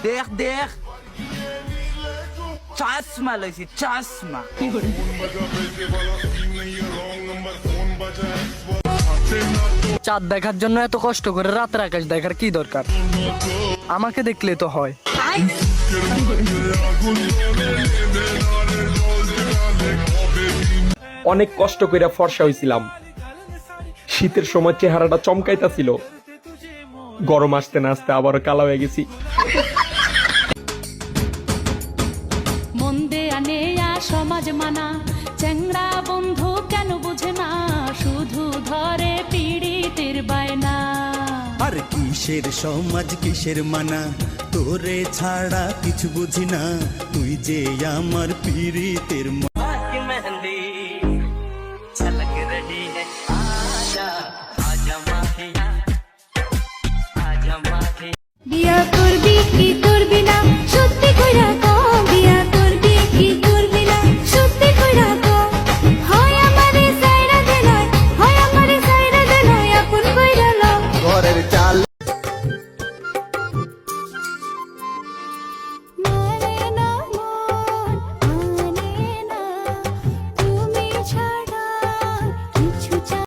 দেখ দেখ চশমা লইছি চশমা। চাঁদ দেখার জন্য এত কষ্ট করে রাতের আকাশ দেখার কি দরকার? আমাকে দেখলে তো হয়। অনেক কষ্ট করে ফর্সা হইছিলাম, শীতের সময় চেহারাটা চমকাইতাছিল, গরম আসতে না আসতে আবারও কালা হয়ে গেছি। মন্দে আনেয়া সমাজ মানা, চ্যাংড়া বন্ধু কেন বুঝে না, শুধু ধরে পীড়িতের বায়না। আর কিসের সমাজ কিসের মানা, তোরে ছাড়া কিছু বুঝি না, তুই যে আমার পীড়িতের বিয়া করবি কি করবি না, সত্যি কইরা